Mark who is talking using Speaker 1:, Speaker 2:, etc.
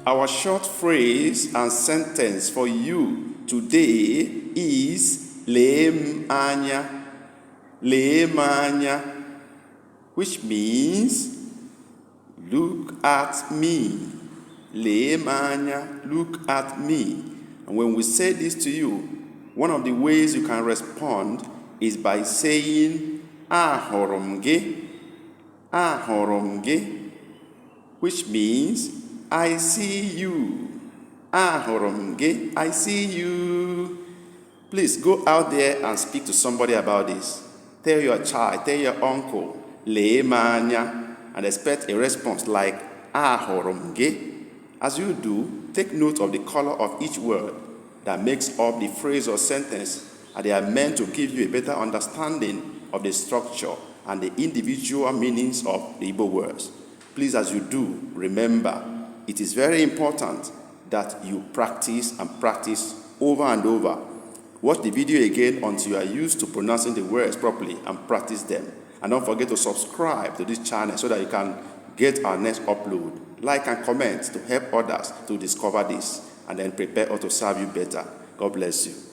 Speaker 1: Our short phrase and sentence for you today is lee anya, which means look at me. Lee anya, look at me. And when we say this to you, one of the ways you can respond is by saying ahụrụ gị, which means I see you. Ahụrụ gị, I see you. Please go out there and speak to somebody about this. Tell your child, tell your uncle, lee anya, and expect a response like ahụrụ gị. As you do, take note of the color of each word that makes up the phrase or sentence, and they are meant to give you a better understanding of the structure and the individual meanings of the Igbo words. Please, as you do, remember, it is very important that you practice and practice over and over. Watch the video again until you are used to pronouncing the words properly and practice them. And don't forget to subscribe to this channel so that you can get our next upload. Like and comment to help others to discover this and then prepare or to serve you better. God bless you.